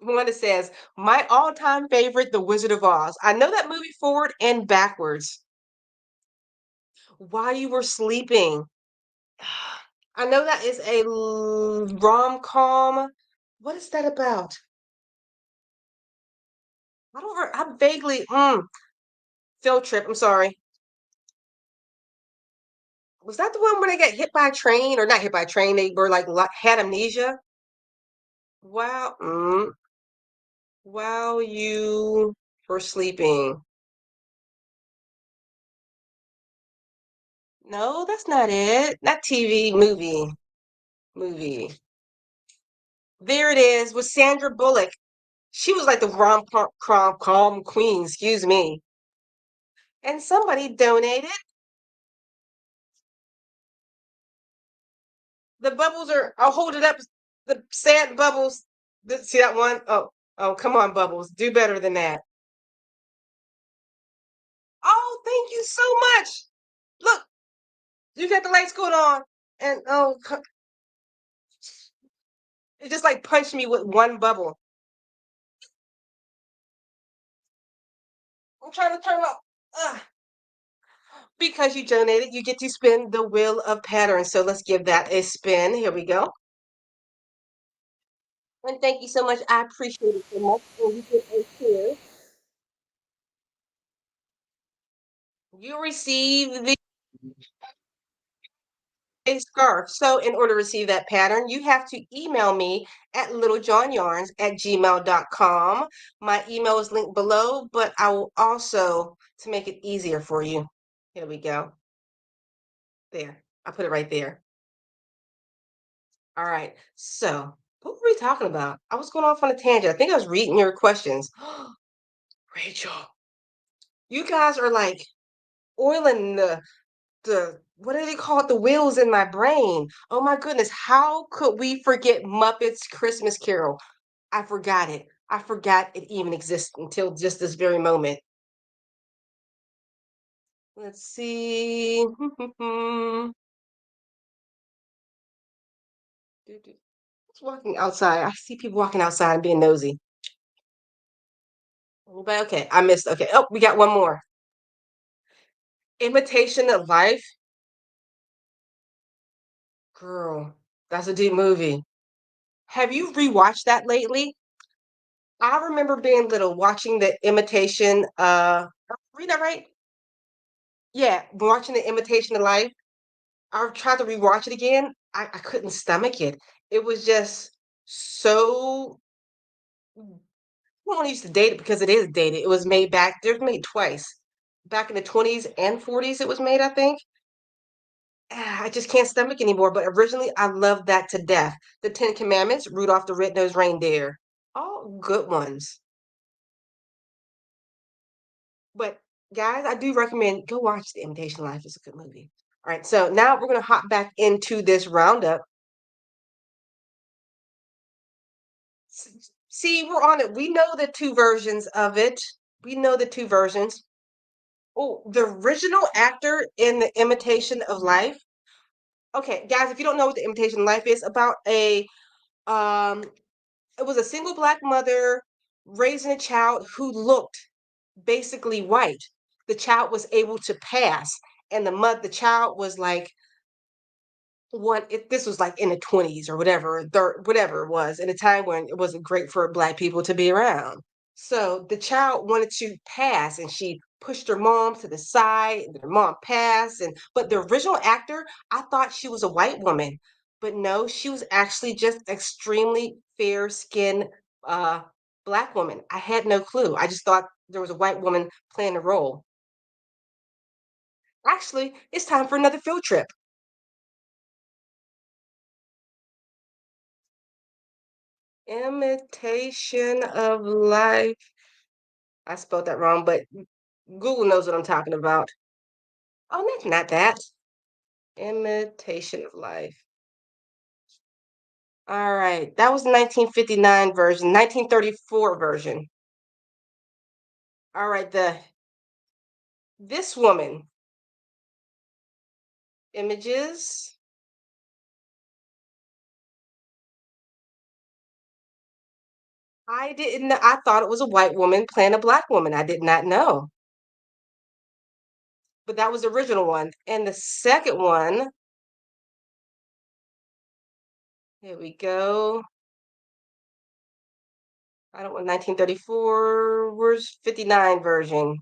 One that says, my all-time favorite, The Wizard of Oz. I know that movie forward and backwards. While you were sleeping. I know that is a rom-com. What is that about? I vaguely, field trip, I'm sorry. Was that the one where they got hit by a train or not hit by a train? They were like had amnesia. Wow. While you were sleeping. No, that's not it. Not TV, movie. Movie. There it is with Sandra Bullock. She was like the rom-com queen, excuse me. And somebody donated. The bubbles are, I'll hold it up. The sad bubbles. See that one? Oh, come on, Bubbles. Do better than that. Oh, thank you so much. Look, you got the lights going on. And oh, it just like punched me with one bubble. I'm trying to turn up. Ugh. Because you donated, you get to spin the wheel of patterns. So let's give that a spin. Here we go. And thank you so much. I appreciate it so much. And you get a share. You receive the A scarf. So in order to receive that pattern, you have to email me at littlejohnyarns@gmail.com. My email is linked below, but I will also, to make it easier for you, here we go. There, I put it right there. All right. So what were we talking about? I was going off on a tangent. I think I was reading your questions. Rachel, you guys are like oiling the what do they call it? The wheels in my brain. Oh my goodness, how could we forget Muppets Christmas Carol? I forgot it. I forgot it even exists until just this very moment. Let's see. Who's walking outside? I see people walking outside and being nosy. But okay, I missed. Okay. Oh, we got one more. Imitation of Life. Girl, that's a deep movie. Have you rewatched that lately? I remember being little, watching the imitation, read that right? Yeah, watching the imitation of life. I tried to rewatch it again. I couldn't stomach it. It was just so I don't want to use to date it because it is dated. It was made back, it was made twice. Back in the 20s and 40s, it was made, I think. I just can't stomach anymore. But originally, I loved that to death. The Ten Commandments, Rudolph the Red-Nosed Reindeer, all good ones. But guys, I do recommend go watch The Imitation Life. It's a good movie. All right, so now we're gonna hop back into this roundup. See, we're on it. We know the two versions of it. We know the two versions. Oh, the original actor in The Imitation of Life. Okay, guys, if you don't know what The Imitation of Life is, about a um, it was a single black mother raising a child who looked basically white. The child was able to pass, and the child was like what if this was like in the 20s or whatever, whatever it was, in a time when it wasn't great for black people to be around. So the child wanted to pass and she pushed her mom to the side and her mom passed but the original actor, I thought she was a white woman, but no, she was actually just extremely fair skinned uh black woman. I had no clue. I just thought there was a white woman playing the role. Actually, it's time for another field trip. Imitation of life. I spelled that wrong, but Google knows what I'm talking about. Oh, that's not that. Imitation of life. All right. That was the 1959 version, 1934 version. All right, this woman images. I didn't I thought it was a white woman playing a black woman. I did not know. But that was the original one. And the second one, here we go. I don't want 1934. Where's 59 version?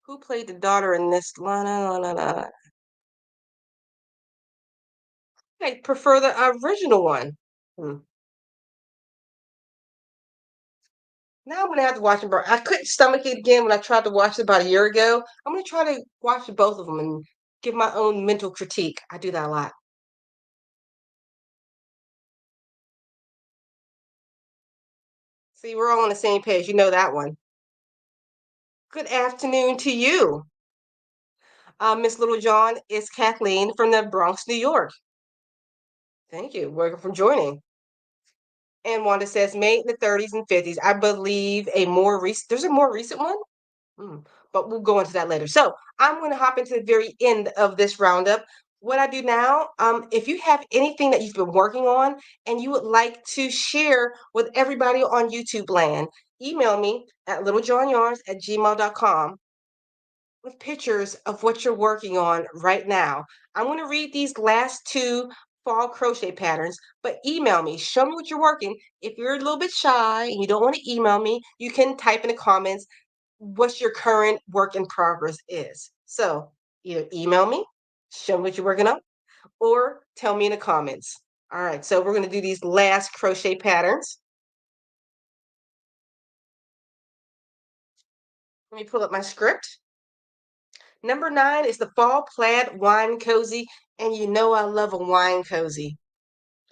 Who played the daughter in this? La, la, la, la, la. I prefer the original one. Hmm. Now I'm gonna have to watch them. I couldn't stomach it again when I tried to watch it about a year ago. I'm gonna try to watch both of them and give my own mental critique. I do that a lot. See, we're all on the same page. You know that one. Good afternoon to you. Miss Littlejohn, it's Kathleen from the Bronx, New York. Thank you. Welcome for joining. And Wanda says made in the 30s and 50s. I believe there's a more recent one. But we'll go into that later. So I'm going to hop into the very end of this roundup. What I do now, if you have anything that you've been working on and you would like to share with everybody on YouTube land, email me at littlejohnyarns@gmail.com with pictures of what you're working on right now. I'm going to read these last two fall crochet patterns, but email me. Show me what you're working. If you're a little bit shy and you don't want to email me, you can type in the comments what your current work in progress is. So either email me, show me what you're working on, or tell me in the comments. All right, so we're going to do these last crochet patterns. Let me pull up my script. Number 9 is the fall plaid wine cozy, and you know I love a wine cozy.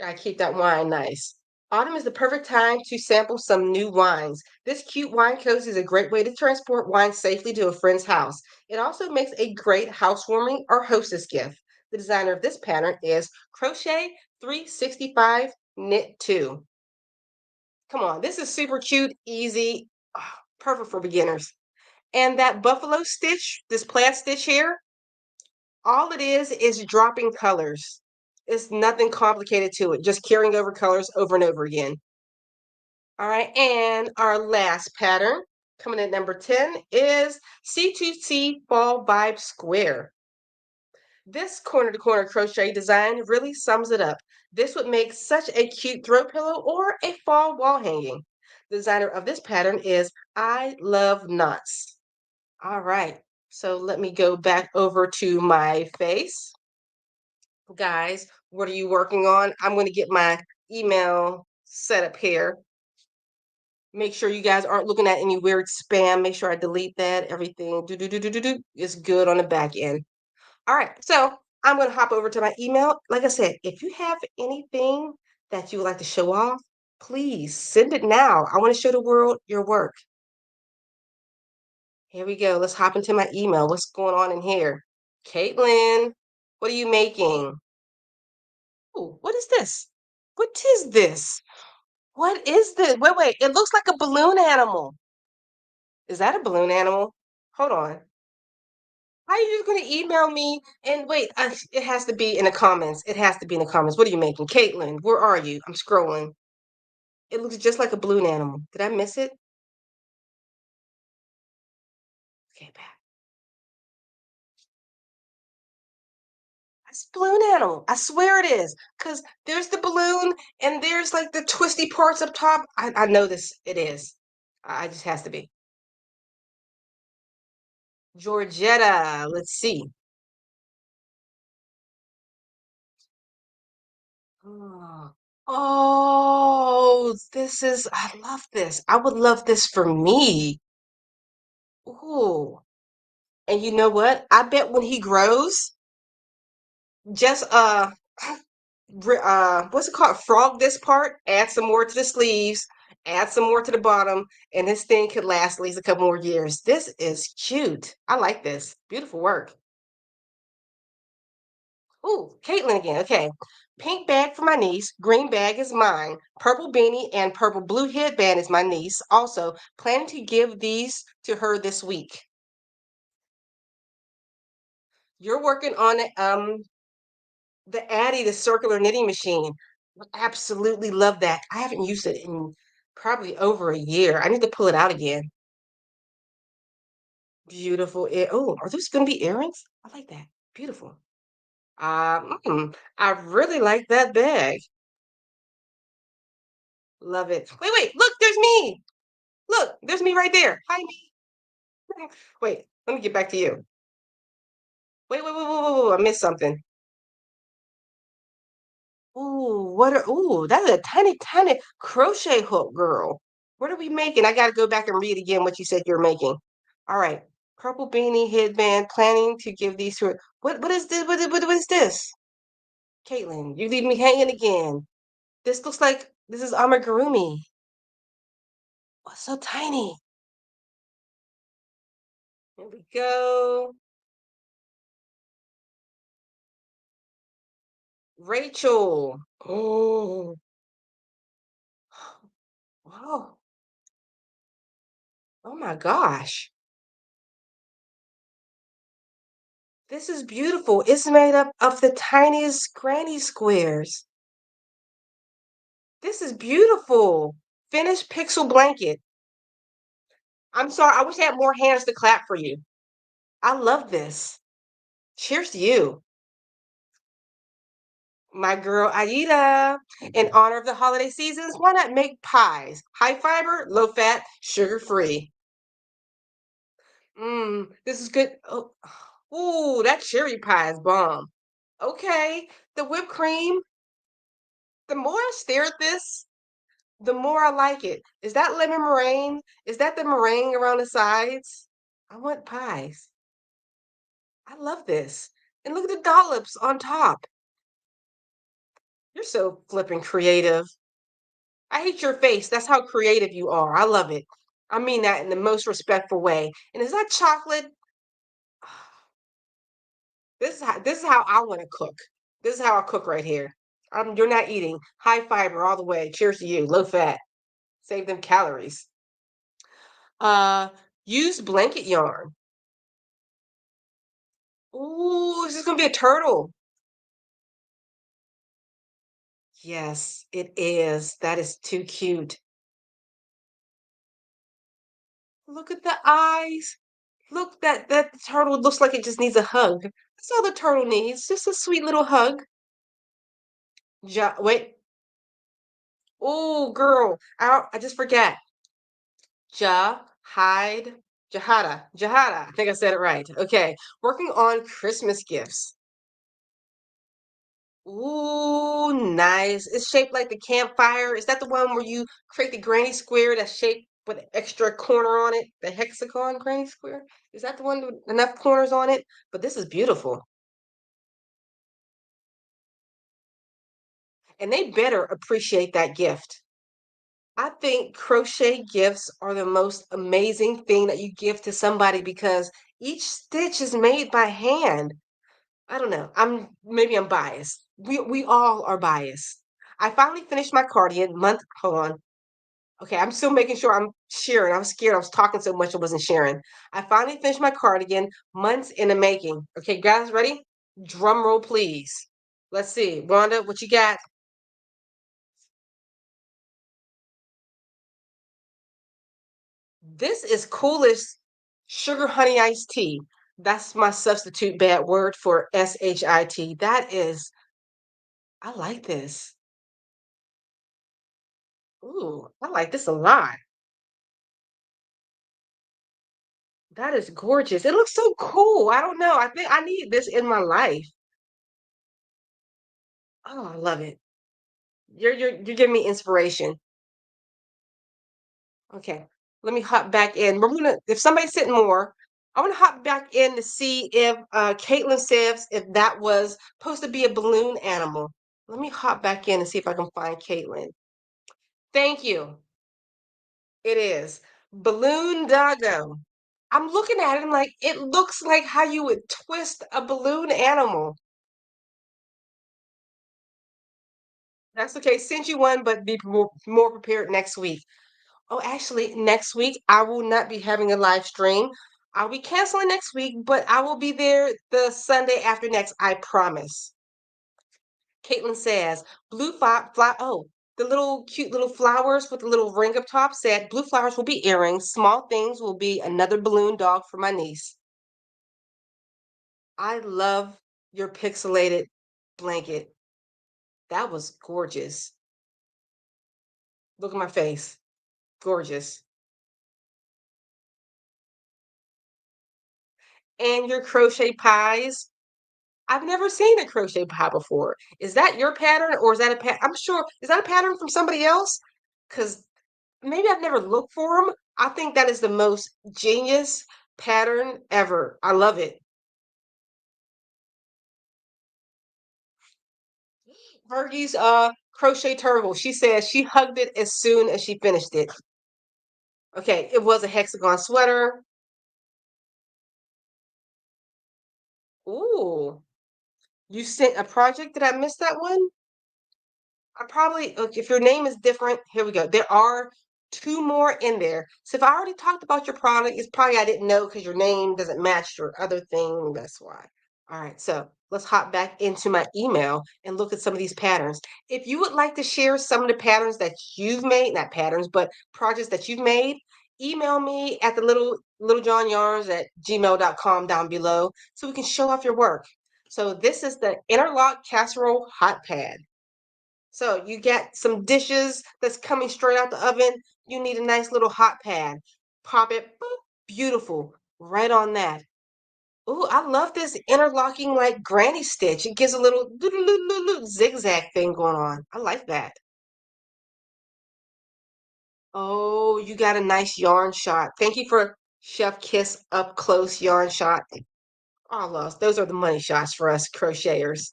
I keep that wine nice. Autumn is the perfect time to sample some new wines. This cute wine cozy is a great way to transport wine safely to a friend's house. It also makes a great housewarming or hostess gift. The designer of this pattern is Crochet 365 Knit 2. Come on, this is super cute, easy, perfect for beginners. And that buffalo stitch, this plaid stitch here, all it is dropping colors. It's nothing complicated to it, just carrying over colors over and over again. All right, and our last pattern, coming at number 10, is C2C Fall Vibe Square. This corner to corner crochet design really sums it up. This would make such a cute throw pillow or a fall wall hanging. The designer of this pattern is I Love Knots. All right, so let me go back over to my face. Guys, what are you working on? I'm going to get my email set up here. Make sure you guys aren't looking at any weird spam. Make sure I delete that. Everything is good on the back end. All right, so I'm going to hop over to my email. Like I said, if you have anything that you would like to show off, please send it now. I want to show the world your work. Here we go. Let's hop into my email. What's going on in here? Caitlin, what are you making? Oh, what is this? What is this? What is this? Wait. It looks like a balloon animal. Is that a balloon animal? Hold on. How are you just going to email me? And wait, it has to be in the comments. It has to be in the comments. What are you making? Caitlin, where are you? I'm scrolling. It looks just like a balloon animal. Did I miss it? Okay, back. It's a balloon animal. I swear it is. Because there's the balloon and there's like the twisty parts up top. I know this. It is. I just has to be. Georgetta. Let's see. Oh, oh, I love this. I would love this for me. Ooh. And you know what? I bet when he grows, just what's it called? Frog this part, add some more to the sleeves, add some more to the bottom, and this thing could last at least a couple more years. This is cute. I like this. Beautiful work. Ooh, Caitlin again. Okay. Pink bag for my niece. Green bag is mine. Purple beanie and purple blue headband is my niece. Also, planning to give these to her this week. You're working on the Addy, the circular knitting machine. Absolutely love that. I haven't used it in probably over a year. I need to pull it out again. Beautiful. Oh, are those going to be earrings? I like that. Beautiful. I really like that bag. Love it. Wait. Look, there's me. Look, there's me right there. Hi, me. Wait, let me get back to you. Wait. I missed something. Ooh, that's a tiny crochet hook, girl. What are we making? I gotta go back and read again what you said you're making. All right. Purple beanie headband, planning to give these to her. What is this? What is this? Caitlin, you leave me hanging again. This looks like this is amigurumi. Oh, so tiny. Here we go. Rachel. Oh, wow. Oh my gosh. This is beautiful. It's made up of the tiniest granny squares. This is beautiful. Finished pixel blanket. I'm sorry. I wish I had more hands to clap for you. I love this. Cheers to you. My girl Aida. In honor of the holiday seasons, why not make pies? High fiber, low fat, sugar free. This is good. Oh, ooh, that cherry pie is bomb. Okay, the whipped cream. The more I stare at this, the more I like it. Is that lemon meringue? Is that the meringue around the sides? I want pies. I love this. And look at the dollops on top. You're so flippin' creative. I hate your face. That's how creative you are. I love it. I mean that in the most respectful way. And is that chocolate? This is how I want to cook. This is how I cook right here. You're not eating. High fiber all the way. Cheers to you. Low fat. Save them calories. Uh, use blanket yarn. Ooh, this is gonna be a turtle. Yes, it is. That is too cute. Look at the eyes. Look, that turtle looks like it just needs a hug. That's all the turtle needs, just a sweet little hug. Wait. Oh, girl, I just forget. Jahada. I think I said it right. Okay, working on Christmas gifts. Ooh, nice. It's shaped like the campfire. Is that the one where you create the granny square that's shaped with extra corner on it? The hexagon granny square? Is that the one with enough corners on it? But this is beautiful. And they better appreciate that gift. I think crochet gifts are the most amazing thing that you give to somebody because each stitch is made by hand. I don't know. I'm biased. We all are biased. I finally finished my cardigan month. Hold on. Okay, I'm still making sure I'm sharing. I was scared. I was talking so much I wasn't sharing. I finally finished my cardigan, months in the making. Okay, guys, ready? Drum roll, please. Let's see. Rhonda, what you got? This is coolest sugar honey iced tea. That's my substitute bad word for SHIT. That is, I like this. Ooh, I like this a lot. That is gorgeous. It looks so cool. I don't know. I think I need this in my life. Oh, I love it. You're giving me inspiration. Okay, let me hop back in. We're gonna if somebody's sitting more, I want to hop back in to see if Caitlin says if that was supposed to be a balloon animal. Let me hop back in and see if I can find Caitlin. Thank you. It is balloon doggo. I'm looking at it. I'm like, it looks like how you would twist a balloon animal. That's okay. Send you one, but be more prepared next week. Oh, actually, next week I will not be having a live stream. I'll be canceling next week, but I will be there the Sunday after next. I promise. Caitlin says, blue fly. Oh, the little cute little flowers with the little ring up top said, blue flowers will be earrings. Small things will be another balloon dog for my niece. I love your pixelated blanket. That was gorgeous. Look at my face. Gorgeous. And your crochet pies. I've never seen a crochet pie before. Is that your pattern or is that a I'm sure, is that a pattern from somebody else? Because maybe I've never looked for them. I think that is the most genius pattern ever. I love it. Fergie's crochet turtle. She says she hugged it as soon as she finished it. Okay, it was a hexagon sweater. Ooh, you sent a project? Did I miss that one? I probably, look, if your name is different, here we go. There are two more in there. So if I already talked about your product, it's probably I didn't know because your name doesn't match your other thing. That's why. All right, so let's hop back into my email and look at some of these patterns. If you would like to share some of the patterns that you've made, not patterns, but projects that you've made, email me at the littlejohnyarns at gmail.com down below so we can show off your work. So this is the interlock casserole hot pad. So you get some dishes that's coming straight out the oven. You need a nice little hot pad. Pop it, boop, beautiful, right on that. Ooh, I love this interlocking like granny stitch. It gives a little zigzag thing going on. I like that. Oh, you got a nice yarn shot. Thank you for Chef Kiss up close yarn shot. Oh, those are the money shots for us crocheters.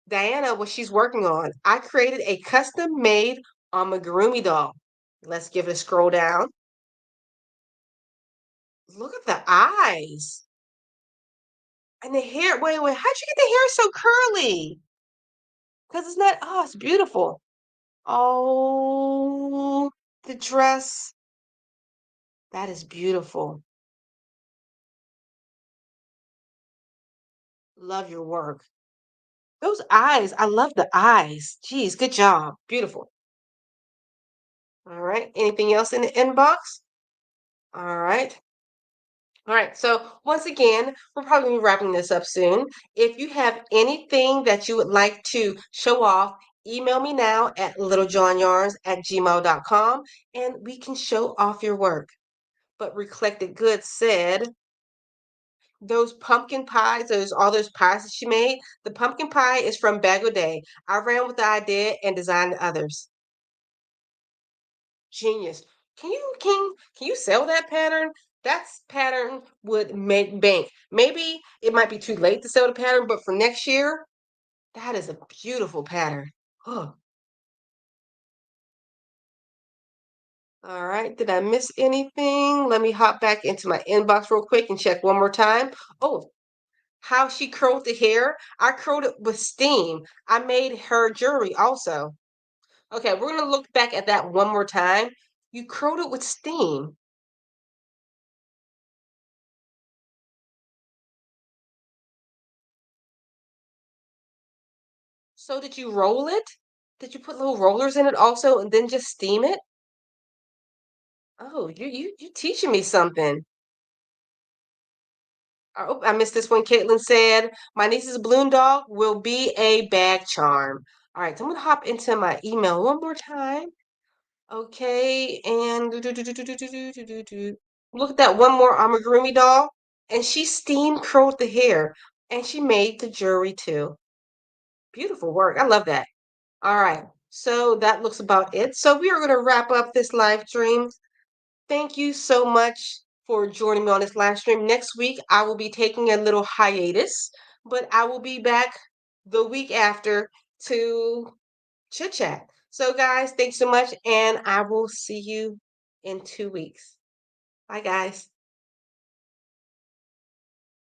Diana, what she's working on. I created a custom-made amigurumi doll. Let's give it a scroll down. Look at the eyes. And the hair. Wait, how'd you get the hair so curly? Because it's not, oh, it's beautiful. Oh, the dress. That is beautiful. Love your work. Those eyes, I love the eyes. Geez, good job. Beautiful. All right. Anything else in the inbox? All right. All right. So once again, we're probably gonna be wrapping this up soon. If you have anything that you would like to show off, email me now at littlejohnyarns@gmail.com and we can show off your work. But Reflected Good said those pumpkin pies, all those pies that she made, the pumpkin pie is from Bag O' Day. I ran with the idea and designed the others. Genius. Can you sell that pattern? That pattern would make bank. Maybe it might be too late to sell the pattern, but for next year, that is a beautiful pattern. Oh, all right. Did I miss anything? Let me hop back into my inbox real quick and check one more time. Oh, how she curled the hair. I curled it with steam. I made her jewelry also. Okay, we're gonna look back at that one more time. You curled it with steam. So did you roll it? Did you put little rollers in it also and then just steam it? Oh, you teaching me something. Oh, I missed this one. Caitlin said, my niece's balloon dog will be a bag charm. All right, so I'm gonna hop into my email one more time. Okay, and look at that one more amigurumi doll. And she steam curled the hair and she made the jewelry too. Beautiful work. I love that. All right. So that looks about it. So we are going to wrap up this live stream. Thank you so much for joining me on this live stream. Next week, I will be taking a little hiatus, but I will be back the week after to chit chat. So, guys, thanks so much, and I will see you in 2 weeks. Bye, guys.